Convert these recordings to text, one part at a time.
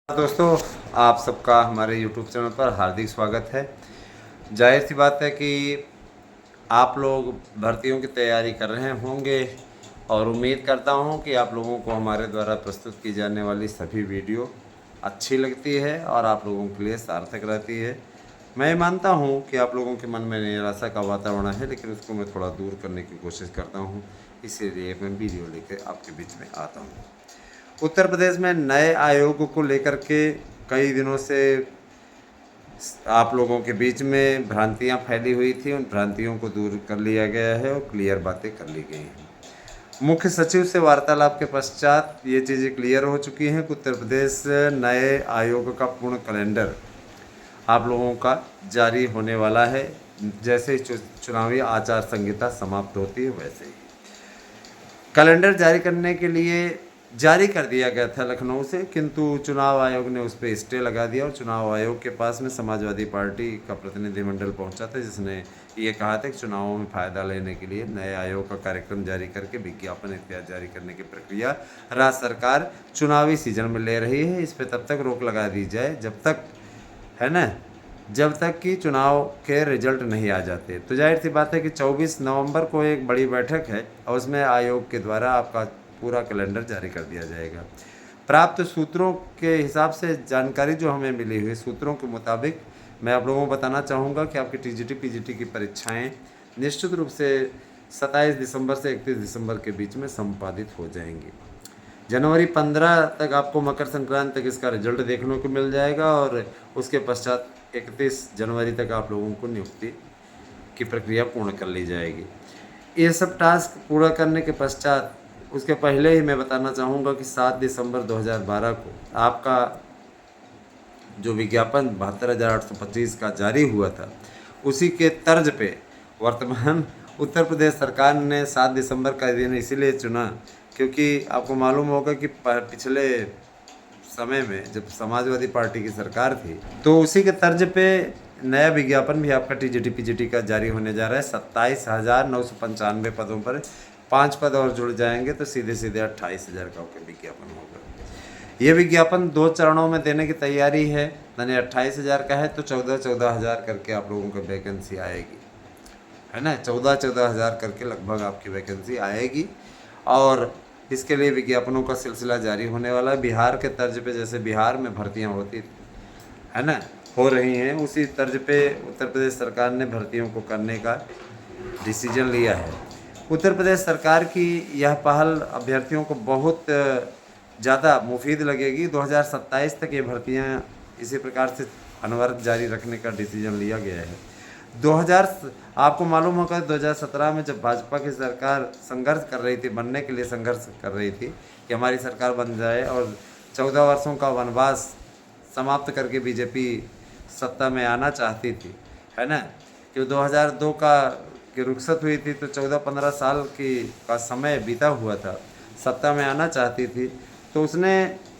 दोस्तों, आप सबका हमारे YouTube चैनल पर हार्दिक स्वागत है। जाहिर सी बात है कि आप लोग भर्तियों की तैयारी कर रहे होंगे और उम्मीद करता हूं कि आप लोगों को हमारे द्वारा प्रस्तुत की जाने वाली सभी वीडियो अच्छी लगती है और आप लोगों के लिए सार्थक रहती है। मैं मानता हूं कि आप लोगों के मन में निराशा का वातावरण है, लेकिन उसको मैं थोड़ा दूर करने की कोशिश करता हूं। इसीलिए मैं वीडियो लेकर आपके बीच में आता हूं। उत्तर प्रदेश में नए आयोग को लेकर के कई दिनों से आप लोगों के बीच में भ्रांतियां फैली हुई थी। उन भ्रांतियों को दूर कर लिया गया है और क्लियर बातें कर ली गई हैं। मुख्य सचिव से वार्तालाप के पश्चात ये चीज़ें क्लियर हो चुकी हैं कि उत्तर प्रदेश नए आयोग का पूर्ण कैलेंडर आप लोगों का जारी होने वाला है। जैसे ही चुनावी आचार संहिता समाप्त होती है वैसे ही कैलेंडर जारी करने के लिए जारी कर दिया गया था लखनऊ से, किंतु चुनाव आयोग ने उस पर स्टे लगा दिया और चुनाव आयोग के पास में समाजवादी पार्टी का प्रतिनिधिमंडल पहुंचा था, जिसने ये कहा था कि चुनावों में फ़ायदा लेने के लिए नए आयोग का कार्यक्रम जारी करके विज्ञापन इत्यादि जारी करने की प्रक्रिया राज्य सरकार चुनावी सीजन में ले रही है। इस पर तब तक रोक लगा दी जाए जब तक, है ना, जब तक कि चुनाव के रिजल्ट नहीं आ जाते। तो जाहिर सी बात है कि 24 नवंबर को एक बड़ी बैठक है और उसमें आयोग के द्वारा आपका पूरा कैलेंडर जारी कर दिया जाएगा। प्राप्त सूत्रों के हिसाब से जानकारी जो हमें मिली हुई सूत्रों के मुताबिक मैं आप लोगों को बताना चाहूँगा कि आपकी टीजीटी पीजीटी की परीक्षाएं निश्चित रूप से 27 दिसंबर से 31 दिसंबर के बीच में संपादित हो जाएंगी। जनवरी 15 तक आपको मकर संक्रांति तक इसका रिजल्ट देखने को मिल जाएगा और उसके पश्चात 31 जनवरी तक आप लोगों को नियुक्ति की प्रक्रिया पूर्ण कर ली जाएगी। ये सब टास्क पूरा करने के पश्चात उसके पहले ही मैं बताना चाहूँगा कि 7 दिसंबर 2012 को आपका जो विज्ञापन 72,825 का जारी हुआ था, उसी के तर्ज पे वर्तमान उत्तर प्रदेश सरकार ने 7 दिसंबर का दिन इसीलिए चुना क्योंकि आपको मालूम होगा कि पिछले समय में जब समाजवादी पार्टी की सरकार थी तो उसी के तर्ज पे नया विज्ञापन भी आपका टीजीटी पीजीटी का जारी होने जा रहा है। 27,995 पदों पर 5 पद और जुड़ जाएंगे तो सीधे सीधे 28,000 का विज्ञापन होगा। ये विज्ञापन 2 चरणों में देने की तैयारी है, यानी 28,000 का है तो 14,000 करके आप लोगों को वैकेंसी आएगी, है ना। 14,000 करके लगभग आपकी वैकेंसी आएगी और इसके लिए विज्ञापनों का सिलसिला जारी होने वाला है। बिहार के तर्ज पे जैसे बिहार में भर्तियां होती थी, है ना, हो रही हैं, उसी तर्ज पे उत्तर प्रदेश सरकार ने भर्तियों को करने का डिसीजन लिया है। उत्तर प्रदेश सरकार की यह पहल अभ्यर्थियों को बहुत ज़्यादा मुफीद लगेगी। 2027 तक ये भर्तियां इसी प्रकार से अनवरत जारी रखने का डिसीजन लिया गया है। 2000 आपको मालूम होगा 2017 में जब भाजपा की सरकार संघर्ष कर रही थी, बनने के लिए संघर्ष कर रही थी कि हमारी सरकार बन जाए और 14 वर्षों का वनवास समाप्त करके बीजेपी सत्ता में आना चाहती थी, है ना, कि 2002 की रुखसत हुई थी तो 14-15 साल का समय बीता हुआ था, सत्ता में आना चाहती थी। तो उसने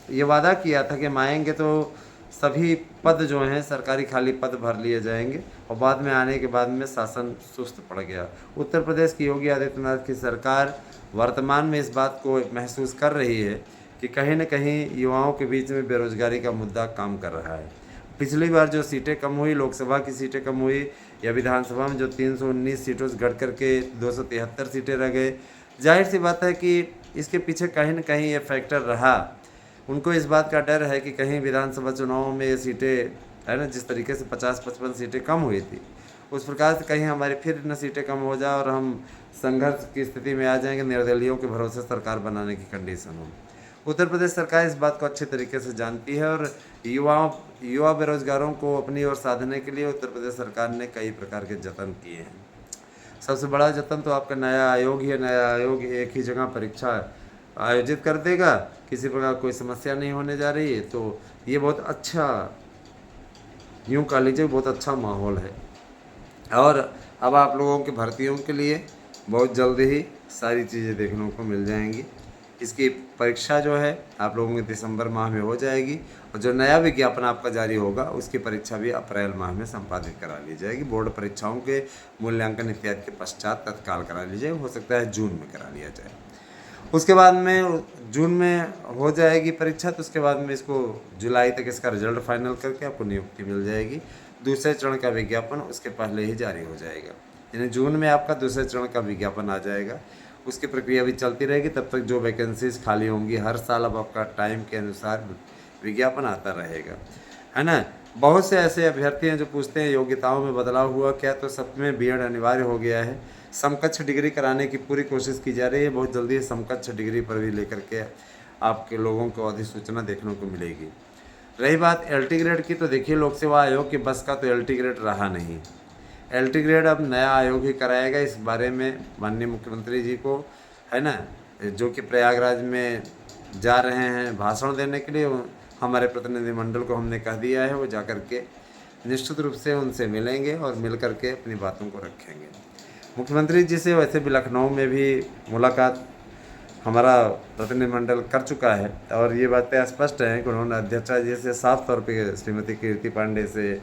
ये वादा किया था कि हम आएंगे तो सभी पद जो हैं सरकारी खाली पद भर लिए जाएंगे और बाद में आने के बाद में शासन सुस्त पड़ गया। उत्तर प्रदेश की योगी आदित्यनाथ की सरकार वर्तमान में इस बात को महसूस कर रही है कि कहीं न कहीं युवाओं के बीच में बेरोजगारी का मुद्दा काम कर रहा है। पिछली बार जो सीटें कम हुई, लोकसभा की सीटें कम हुई या विधानसभा में जो 319 सीटों से घट करके 273 सीटें रह गए, जाहिर सी बात है कि इसके पीछे कहीं न कहीं ये फैक्टर रहा। उनको इस बात का डर है कि कहीं विधानसभा चुनावों में ये सीटें, है ना, जिस तरीके से 50-55 सीटें कम हुई थी उस प्रकार से कहीं हमारी फिर न सीटें कम हो जाए और हम संघर्ष की स्थिति में आ जाएंगे, निर्दलीयों के भरोसे सरकार बनाने की कंडीशन हो। उत्तर प्रदेश सरकार इस बात को अच्छे तरीके से जानती है और युवा बेरोजगारों को अपनी ओर साधने के लिए उत्तर प्रदेश सरकार ने कई प्रकार के जतन किए हैं। सबसे बड़ा जतन तो आपका नया आयोग ही है। नया आयोग एक ही जगह परीक्षा आयोजित कर देगा, किसी प्रकार कोई समस्या नहीं होने जा रही है, तो ये बहुत अच्छा, यूँ कह लीजिए बहुत अच्छा माहौल है। और अब आप लोगों की भर्तियों के लिए बहुत जल्द ही सारी चीज़ें देखने को मिल जाएंगी। इसकी परीक्षा जो है आप लोगों की दिसंबर माह में हो जाएगी और जो नया विज्ञापन आपका जारी होगा उसकी परीक्षा भी अप्रैल माह में संपादित करा ली जाएगी। बोर्ड परीक्षाओं के मूल्यांकन इत्यादि के पश्चात तत्काल करा ली जाएगी, हो सकता है जून में करा लिया जाए। उसके बाद में जून में हो जाएगी परीक्षा, तो उसके बाद में इसको जुलाई तक इसका रिजल्ट फाइनल करके आपको नियुक्ति मिल जाएगी। दूसरे चरण का विज्ञापन उसके पहले ही जारी हो जाएगा, यानी जून में आपका दूसरे चरण का विज्ञापन आ जाएगा। उसकी प्रक्रिया भी चलती रहेगी, तब तक जो वैकेंसीज खाली होंगी हर साल अब आपका टाइम के अनुसार विज्ञापन आता रहेगा, है ना। बहुत से ऐसे अभ्यर्थी हैं जो पूछते हैं योग्यताओं में बदलाव हुआ क्या, तो सब में बीएड अनिवार्य हो गया है। समकक्ष डिग्री कराने की पूरी कोशिश की जा रही है, बहुत जल्दी समकक्ष डिग्री पर भी लेकर के आपके लोगों को अधिसूचना देखने को मिलेगी। रही बात एलटी ग्रेड की, तो देखिए लोक सेवा आयोग के बस का तो एलटी ग्रेड रहा नहीं। एलटी ग्रेड अब नया आयोग ही कराएगा। इस बारे में माननीय मुख्यमंत्री जी को, है ना, जो कि प्रयागराज में जा रहे हैं भाषण देने के लिए, हमारे प्रतिनिधिमंडल को हमने कह दिया है, वो जा कर के निश्चित रूप से उनसे मिलेंगे और मिल कर के अपनी बातों को रखेंगे। मुख्यमंत्री जी से वैसे भी लखनऊ में भी मुलाकात हमारा प्रतिनिधिमंडल कर चुका है, और ये बातें स्पष्ट हैं कि उन्होंने अध्यक्षा जी से साफ तौर पे श्रीमती कीर्ति पांडे से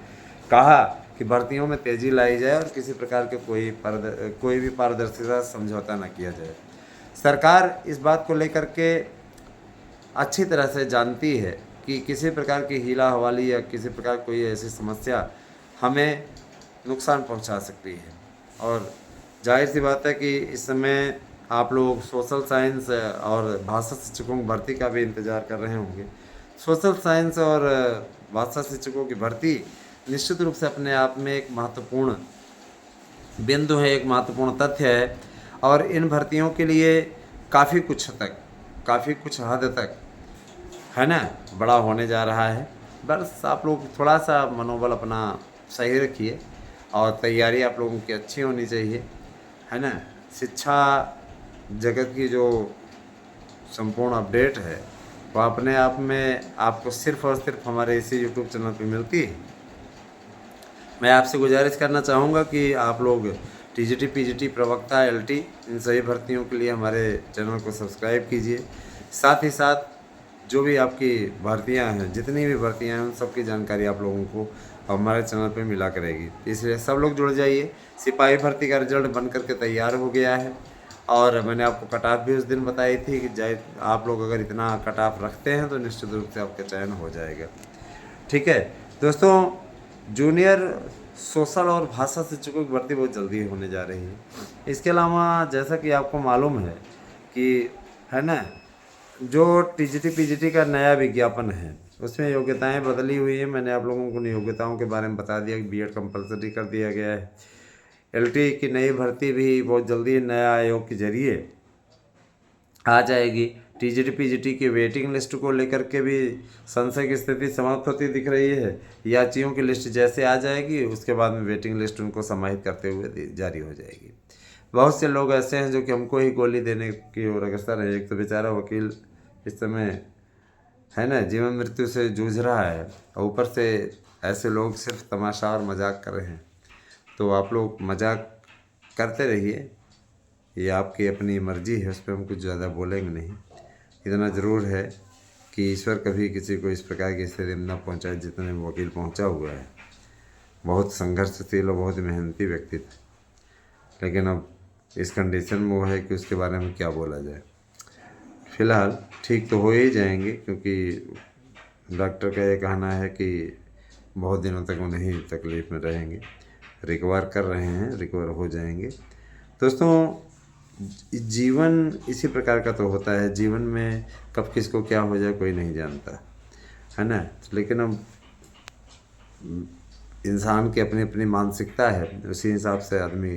कहा कि भर्तियों में तेज़ी लाई जाए और किसी प्रकार के कोई भी पारदर्शिता समझौता न किया जाए। सरकार इस बात को लेकर के अच्छी तरह से जानती है कि किसी प्रकार की हीला हवाली या किसी प्रकार कोई ऐसी समस्या हमें नुकसान पहुंचा सकती है, और जाहिर सी बात है कि इस समय आप लोग सोशल साइंस और भाषा शिक्षकों की भर्ती का भी इंतज़ार कर रहे होंगे। सोशल साइंस और भाषा शिक्षकों की भर्ती निश्चित रूप से अपने आप में एक महत्वपूर्ण बिंदु है, एक महत्वपूर्ण तथ्य है, और इन भर्तियों के लिए काफ़ी कुछ हद तक, है ना, बड़ा होने जा रहा है। बस आप लोग थोड़ा सा मनोबल अपना सही रखिए और तैयारी आप लोगों की अच्छी होनी चाहिए, है ना। शिक्षा जगत की जो संपूर्ण अपडेट है वो अपने आप में आपको सिर्फ़ और सिर्फ हमारे इसी यूट्यूब चैनल पे मिलती है। मैं आपसे गुजारिश करना चाहूँगा कि आप लोग टीजीटी, पीजीटी, प्रवक्ता, एलटी, इन सभी भर्तियों के लिए हमारे चैनल को सब्सक्राइब कीजिए। साथ ही साथ जो भी आपकी भर्तियां हैं, जितनी भी भर्तियां हैं, उन सब की जानकारी आप लोगों को हमारे चैनल पे मिला करेगी, इसलिए सब लोग जुड़ जाइए। सिपाही भर्ती का रिजल्ट बन करके तैयार हो गया है, और मैंने आपको कट ऑफ भी उस दिन बताई थी कि आप लोग अगर इतना कट ऑफ रखते हैं तो निश्चित रूप से आपका चयन हो जाएगा। ठीक है दोस्तों, जूनियर सोशल और भाषा शिक्षकों की भर्ती बहुत जल्दी होने जा रही है। इसके अलावा जैसा कि आपको मालूम है कि, है ना, जो टीजीटी पीजीटी का नया विज्ञापन है उसमें योग्यताएं बदली हुई हैं। मैंने आप लोगों को योग्यताओं के बारे में बता दिया कि बीएड कंपलसरी कर दिया गया है। एलटी की नई भर्ती भी बहुत जल्दी नया आयोग के जरिए आ जाएगी। टीजीटी पीजीटी की वेटिंग लिस्ट को लेकर के भी संशय की स्थिति समाप्त होती दिख रही है। याचियों की लिस्ट जैसे आ जाएगी उसके बाद में वेटिंग लिस्ट उनको समाहित करते हुए जारी हो जाएगी। बहुत से लोग ऐसे हैं जो कि हमको ही गोली देने की ओर अग्रसर है। एक तो बेचारा वकील इस समय, है ना, जीवन मृत्यु से जूझ रहा है, और ऊपर से ऐसे लोग सिर्फ तमाशा और मजाक कर रहे हैं। तो आप लोग मजाक करते रहिए, ये आपकी अपनी मर्जी है, उस पर हम कुछ ज़्यादा बोलेंगे नहीं। इतना ज़रूर है कि ईश्वर कभी किसी को इस प्रकार की स्थिति में न पहुँचाए जितने वकील पहुँचा हुआ है। बहुत संघर्षशील और बहुत मेहनती व्यक्ति थे, लेकिन अब इस कंडीशन में वो है कि उसके बारे में क्या बोला जाए। फ़िलहाल ठीक तो हो ही जाएंगे, क्योंकि डॉक्टर का ये कहना है कि बहुत दिनों तक वो नहीं तकलीफ़ में रहेंगे, रिकवर कर रहे हैं, रिकवर हो जाएंगे। दोस्तों, जीवन इसी प्रकार का तो होता है, जीवन में कब किसको क्या हो जाए कोई नहीं जानता, है ना। लेकिन अब इंसान की अपनी अपनी मानसिकता है, उसी हिसाब से आदमी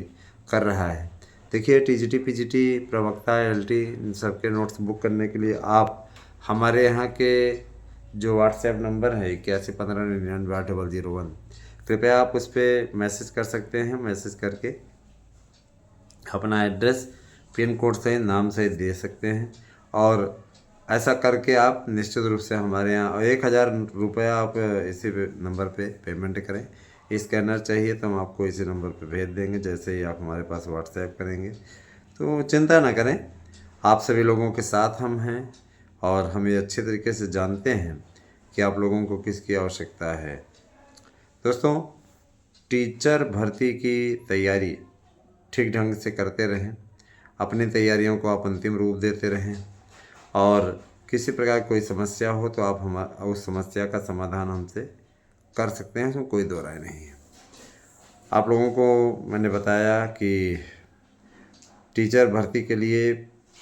कर रहा है। देखिए, टीजीटी पीजीटी, प्रवक्ता, एलटी, इन सब के नोट्स बुक करने के लिए आप हमारे यहाँ के जो व्हाट्सएप नंबर है 8115998001, कृपया आप उस पर मैसेज कर सकते हैं। मैसेज करके अपना एड्रेस, पिन कोड सहित, नाम सहित दे सकते हैं, और ऐसा करके आप निश्चित रूप से हमारे यहाँ 1000 रुपया आप इसी नंबर पे पेमेंट करें। स्कैनर चाहिए तो हम आपको इसी नंबर पे भेज देंगे जैसे ही आप हमारे पास व्हाट्सएप करेंगे। तो चिंता ना करें, आप सभी लोगों के साथ हम हैं, और हम ये अच्छे तरीके से जानते हैं कि आप लोगों को किसकी आवश्यकता है। दोस्तों, टीचर भर्ती की तैयारी ठीक ढंग से करते रहें, अपनी तैयारियों को आप अंतिम रूप देते रहें, और किसी प्रकार कोई समस्या हो तो आप उस समस्या का समाधान हमसे कर सकते हैं, उसमें कोई दो राय नहीं है। आप लोगों को मैंने बताया कि टीचर भर्ती के लिए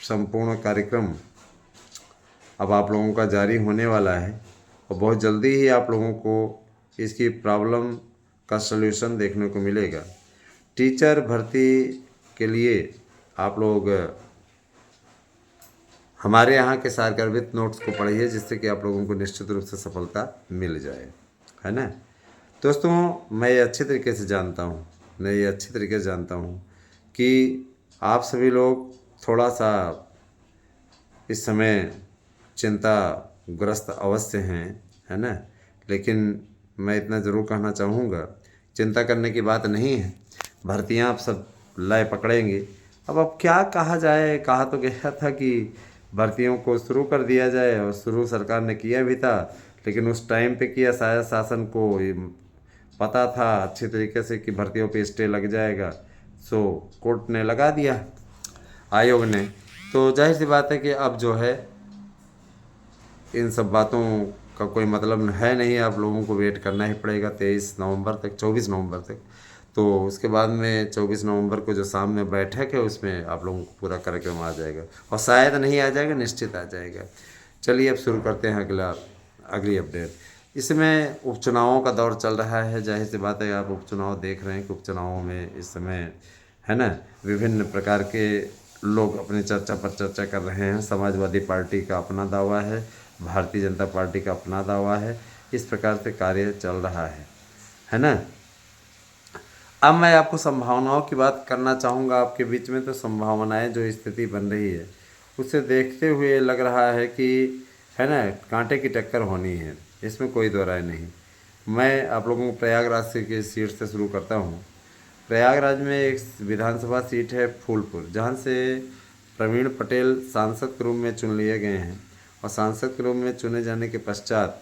संपूर्ण कार्यक्रम अब आप लोगों का जारी होने वाला है, और बहुत जल्दी ही आप लोगों को इसकी प्रॉब्लम का सलूशन देखने को मिलेगा। टीचर भर्ती के लिए आप लोग हमारे यहाँ के सारगर्भित नोट्स को पढ़िए, जिससे कि आप लोगों को निश्चित रूप से सफलता मिल जाए, है ना। दोस्तों, मैं ये अच्छी तरीके से जानता हूँ कि आप सभी लोग थोड़ा सा इस समय चिंताग्रस्त अवश्य हैं, है ना। लेकिन मैं इतना ज़रूर कहना चाहूँगा, चिंता करने की बात नहीं है, भर्तियाँ आप सब लय पकड़ेंगे। अब क्या कहा जाए, कहा तो गया था कि भर्तियों को शुरू कर दिया जाए, और शुरू सरकार ने किया भी था, लेकिन उस टाइम पे किया शायद शासन को पता था अच्छी तरीके से कि भर्तियों पे स्टे लग जाएगा, सो कोर्ट ने लगा दिया, आयोग ने। तो जाहिर सी बात है कि अब जो है इन सब बातों का कोई मतलब है नहीं, आप लोगों को वेट करना ही पड़ेगा 24 नवंबर तक। तो उसके बाद में 24 नवंबर को जो शाम में बैठक है, उसमें आप लोगों को पूरा कार्यक्रम आ जाएगा, और शायद नहीं आ जाएगा, निश्चित आ जाएगा। चलिए अब शुरू करते हैं अगली अपडेट। इसमें उपचुनावों का दौर चल रहा है। जाहिर सी बात है, आप उपचुनाव देख रहे हैं कि उपचुनावों में इस समय, है ना, विभिन्न प्रकार के लोग अपनी चर्चा पर चर्चा कर रहे हैं। समाजवादी पार्टी का अपना दावा है, भारतीय जनता पार्टी का अपना दावा है। इस प्रकार से कार्य चल रहा है ना। अब मैं आपको संभावनाओं की बात करना चाहूँगा आपके बीच में। तो संभावनाएं, जो स्थिति बन रही है, उसे देखते हुए लग रहा है कि, है ना, कांटे की टक्कर होनी है, इसमें कोई दो राय नहीं। मैं आप लोगों को प्रयागराज से की सीट से शुरू करता हूँ। प्रयागराज में एक विधानसभा सीट है फूलपुर, जहाँ से प्रवीण पटेल सांसद के रूप में चुन लिए गए हैं, और सांसद के रूप में चुने जाने के पश्चात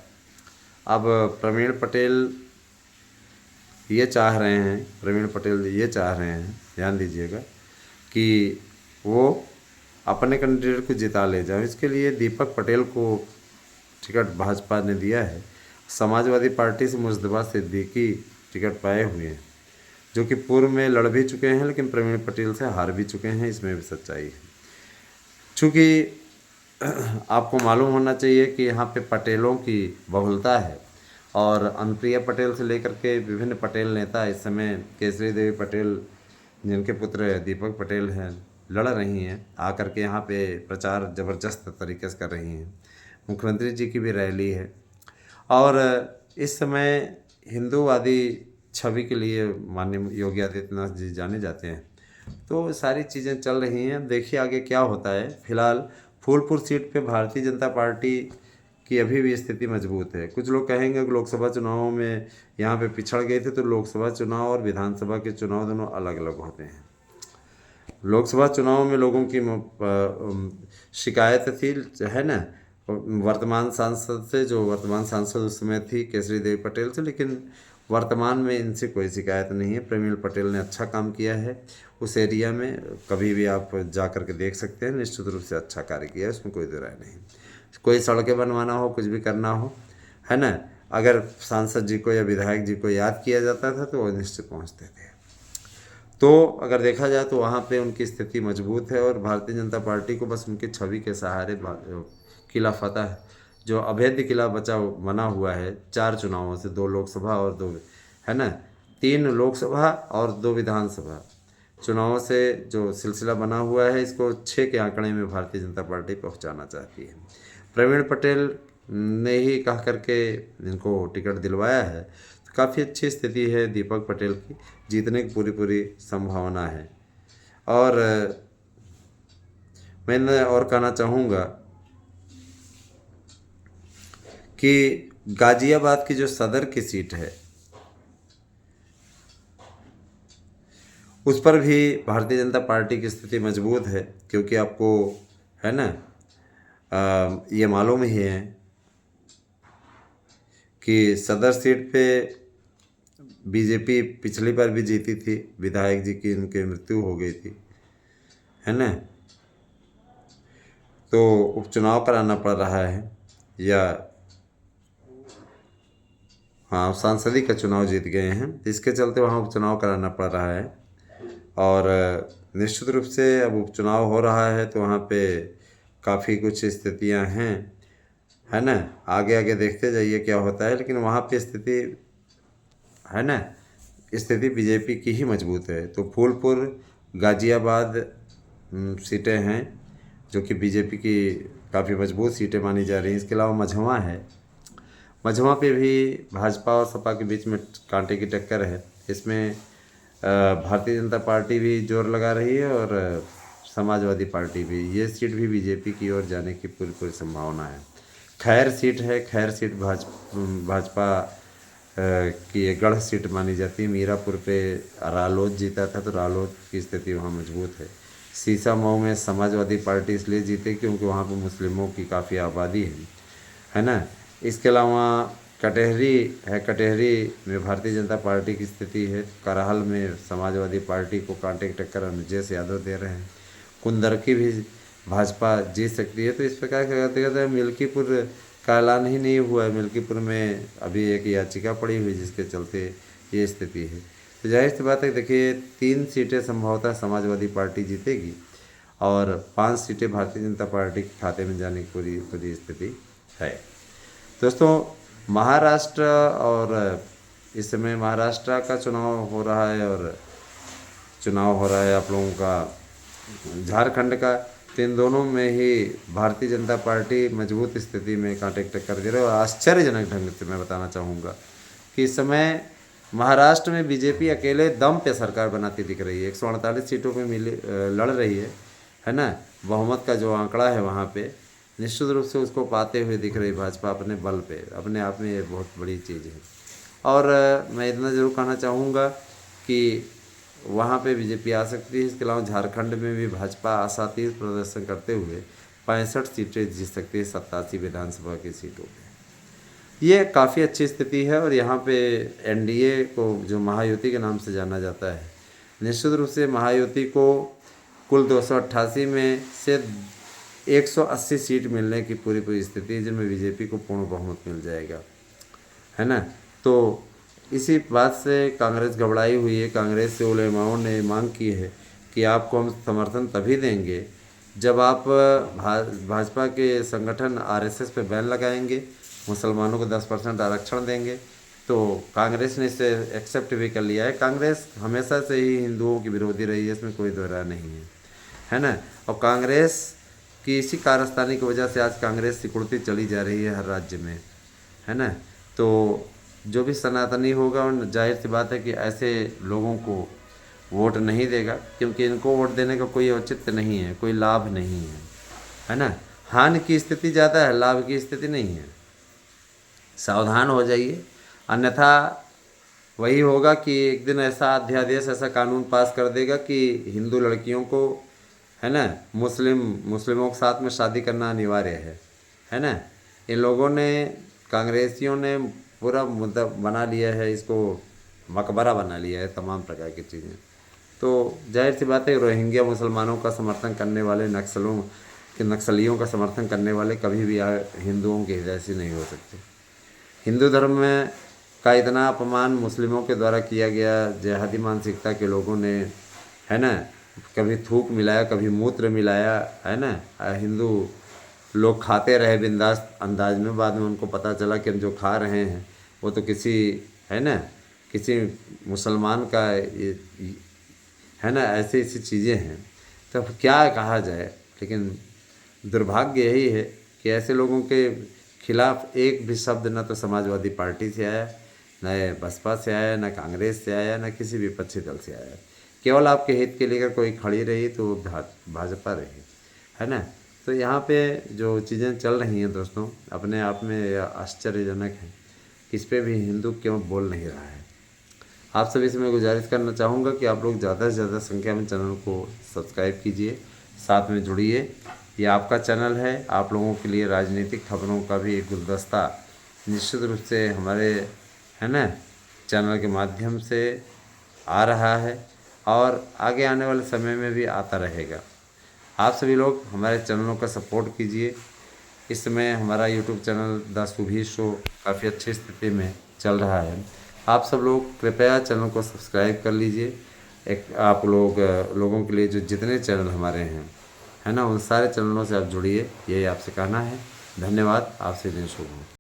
अब प्रवीण पटेल ये चाह रहे हैं, ध्यान दीजिएगा, कि वो अपने कैंडिडेट को जिता ले जाए। इसके लिए दीपक पटेल को टिकट भाजपा ने दिया है। समाजवादी पार्टी से मुजतबा सिद्दीकी टिकट पाए हुए हैं, जो कि पूर्व में लड़ भी चुके हैं, लेकिन प्रवीण पटेल से हार भी चुके हैं। इसमें भी सच्चाई है। चूँकि आपको मालूम होना चाहिए कि यहाँ पे पटेलों की बहुलता है, और अनुप्रिया पटेल से लेकर के विभिन्न पटेल नेता इस समय केसरी देवी पटेल, जिनके पुत्र दीपक पटेल हैं, लड़ रही हैं, आकर के यहाँ पे प्रचार ज़बरदस्त तरीके से कर रही हैं। मुख्यमंत्री जी की भी रैली है, और इस समय हिंदूवादी छवि के लिए माननीय योगी आदित्यनाथ जी जाने जाते हैं। तो सारी चीज़ें चल रही हैं, देखिए आगे क्या होता है। फिलहाल फूलपुर सीट पे भारतीय जनता पार्टी की अभी भी स्थिति मजबूत है। कुछ लोग कहेंगे कि लोकसभा चुनावों में यहाँ पे पिछड़ गए थे, तो लोकसभा चुनाव और विधानसभा के चुनाव दोनों अलग अलग होते हैं। लोकसभा चुनाव में लोगों की शिकायत थी, है ना, वर्तमान सांसद से, जो वर्तमान सांसद उस समय थी केसरी देवी पटेल से, लेकिन वर्तमान में इनसे कोई शिकायत नहीं है। प्रवीण पटेल ने अच्छा काम किया है उस एरिया में, कभी भी आप जा कर के देख सकते हैं, निश्चित रूप से अच्छा कार्य किया है, उसमें कोई दो राय नहीं। कोई सड़कें बनवाना हो, कुछ भी करना हो, है ना, अगर सांसद जी को या विधायक जी को याद किया जाता था तो वो निश्चित पहुँचते थे। तो अगर देखा जाए तो वहाँ पे उनकी स्थिति मजबूत है, और भारतीय जनता पार्टी को बस उनकी छवि के सहारे किला फतह, जो अभेद्य किला बना हुआ है 4 चुनावों से, 2 लोकसभा और 2, है ना, 3 लोकसभा और 2 विधानसभा चुनावों से जो सिलसिला बना हुआ है, इसको 6 के आंकड़े में भारतीय जनता पार्टी पहुंचाना चाहती है। प्रवीण पटेल ने ही कह करके इनको टिकट दिलवाया है, तो काफ़ी अच्छी स्थिति है दीपक पटेल की, जीतने की पूरी संभावना है। और मैं और कहना चाहूँगा कि गाजियाबाद की जो सदर की सीट है, उस पर भी भारतीय जनता पार्टी की स्थिति मजबूत है, क्योंकि आपको, है ना, ये मालूम ही है कि सदर सीट पे बीजेपी पिछली बार भी जीती थी, विधायक जी की उनकी मृत्यु हो गई थी। है ना। तो उपचुनाव कराना पड़ रहा है, या हाँ सांसदी का चुनाव जीत गए हैं, इसके चलते वहाँ उपचुनाव कराना पड़ रहा है। और निश्चित रूप से अब उपचुनाव हो रहा है तो वहाँ पे काफ़ी कुछ स्थितियाँ हैं, है ना। आगे आगे देखते जाइए क्या होता है, लेकिन वहाँ पे स्थिति, है ना, स्थिति बीजेपी की ही मजबूत है। तो फूलपुर, गाजियाबाद सीटें हैं जो कि बीजेपी की काफ़ी मजबूत सीटें मानी जा रही हैं। इसके अलावा मझवा है, मझवा पे भी भाजपा और सपा के बीच में कांटे की टक्कर है। इसमें भारतीय जनता पार्टी भी जोर लगा रही है और समाजवादी पार्टी भी। ये सीट भी बीजेपी की ओर जाने की पूरी पूरी संभावना है। खैर सीट है, खैर सीट भाजपा की एक गढ़ सीट मानी जाती है। मीरापुर पे रालोद जीता था तो रालोद की स्थिति वहाँ मजबूत है। सीसामऊ में समाजवादी पार्टी इसलिए जीते क्योंकि वहाँ पर मुस्लिमों की काफ़ी आबादी है ना। इसके अलावा कटहरी है, कटहरी में भारतीय जनता पार्टी की स्थिति है। करहल में समाजवादी पार्टी को कांटे की टक्कर अनुजेश यादव दे रहे हैं। कुंदरकी भी भाजपा जीत सकती है। तो इस प्रकार क्या कहते हैं, मिल्कीपुर का ऐलान ही नहीं हुआ है। मिल्कीपुर में अभी एक याचिका पड़ी हुई जिसके चलते ये स्थिति है। तो जाहिर सी बात है, देखिए 3 सीटें संभवतः समाजवादी पार्टी जीतेगी और 5 सीटें भारतीय जनता पार्टी के खाते में जाने की पूरी पूरी स्थिति है। दोस्तों महाराष्ट्र, और इस समय महाराष्ट्र का चुनाव हो रहा है और चुनाव हो रहा है आप लोगों का झारखंड का। तो इन दोनों में ही भारतीय जनता पार्टी मजबूत स्थिति में कांटे की टक्कर दे रही है। और आश्चर्यजनक ढंग से मैं बताना चाहूँगा कि इस समय महाराष्ट्र में बीजेपी अकेले दम पे सरकार बनाती दिख रही है। 148 सीटों पे लड़ रही है ना। बहुमत का जो आंकड़ा है वहाँ पे निश्चित रूप से उसको पाते हुए दिख रही भाजपा अपने बल पे। अपने आप में ये बहुत बड़ी चीज़ है। और मैं इतना ज़रूर कहना चाहूँगा कि वहाँ पे बीजेपी आ सकती है। इसके अलावा झारखंड में भी भाजपा आशातीत प्रदर्शन करते हुए 65 सीटें जीत सकती है 87 विधानसभा की सीटों पे। ये काफ़ी अच्छी स्थिति है। और यहाँ पे एनडीए को जो महायुति के नाम से जाना जाता है, निश्चित रूप से महायुति को कुल 288 में से 180 सीट मिलने की पूरी पूरी स्थिति है, जिनमें बीजेपी को पूर्ण बहुमत मिल जाएगा, है ना। तो इसी बात से कांग्रेस घबराई हुई है। कांग्रेस से उलेमाओं ने मांग की है कि आपको हम समर्थन तभी देंगे जब आप भाजपा के संगठन आरएसएस पे बैन लगाएंगे, मुसलमानों को 10% आरक्षण देंगे। तो कांग्रेस ने इसे एक्सेप्ट भी कर लिया है। कांग्रेस हमेशा से ही हिंदुओं की विरोधी रही है, इसमें कोई दो राय नहीं है ना। और कांग्रेस की इसी कारस्तानी की वजह से आज कांग्रेस सिकुड़ती चली जा रही है हर राज्य में, है ना। तो जो भी सनातनी होगा, और जाहिर सी बात है कि ऐसे लोगों को वोट नहीं देगा, क्योंकि इनको वोट देने का कोई औचित्य नहीं है, कोई लाभ नहीं है ना। हानि की स्थिति ज़्यादा है, लाभ की स्थिति नहीं है। सावधान हो जाइए, अन्यथा वही होगा कि एक दिन ऐसा अध्यादेश, ऐसा कानून पास कर देगा कि हिंदू लड़कियों को, है ना, मुस्लिमों के साथ में शादी करना अनिवार्य है ना। इन लोगों ने, कांग्रेसियों ने पूरा मुद्दा बना लिया है, इसको मकबरा बना लिया है तमाम प्रकार की चीज़ें। तो जाहिर सी बात है, रोहिंग्या मुसलमानों का समर्थन करने वाले, नक्सलियों का समर्थन करने वाले कभी भी हिंदुओं के हितैषी नहीं हो सकते। हिंदू धर्म में का इतना अपमान मुस्लिमों के द्वारा किया गया, जिहादी मानसिकता के लोगों ने, है ना, कभी थूक मिलाया, कभी मूत्र मिलाया, है ना। हिंदू लोग खाते रहे बिंदास अंदाज में। बाद में उनको पता चला कि हम जो खा रहे हैं वो तो किसी, है ना, किसी मुसलमान का है ना। ऐसी ऐसी चीज़ें हैं, तो क्या कहा जाए। लेकिन दुर्भाग्य यही है कि ऐसे लोगों के खिलाफ एक भी शब्द न तो समाजवादी पार्टी से आया, न बसपा से आया, न कांग्रेस से आया, न किसी विपक्षी दल से आया। केवल आपके हित के लिए कोई खड़ी रही तो भाजपा रही, है ना। तो यहाँ पे जो चीज़ें चल रही हैं दोस्तों, अपने आप में आश्चर्यजनक है कि इस पर भी हिंदू क्यों बोल नहीं रहा है। आप सभी से मैं गुजारिश करना चाहूँगा कि आप लोग ज़्यादा से ज़्यादा संख्या में चैनल को सब्सक्राइब कीजिए, साथ में जुड़िए। ये आपका चैनल है, आप लोगों के लिए राजनीतिक खबरों का भी एक गुलदस्ता निश्चित रूप से हमारे, है ना, चैनल के माध्यम से आ रहा है और आगे आने वाले समय में भी आता रहेगा। आप सभी लोग हमारे चैनलों का सपोर्ट कीजिए। इस समय हमारा यूट्यूब चैनल द सुभी शो काफ़ी अच्छी स्थिति में चल रहा है। आप सब लोग कृपया चैनल को सब्सक्राइब कर लीजिए। एक आप लोगों के लिए जो जितने चैनल हमारे हैं, है ना, उन सारे चैनलों से आप जुड़िए, यही आपसे कहना है। धन्यवाद। आपसे दिन शुभ हो।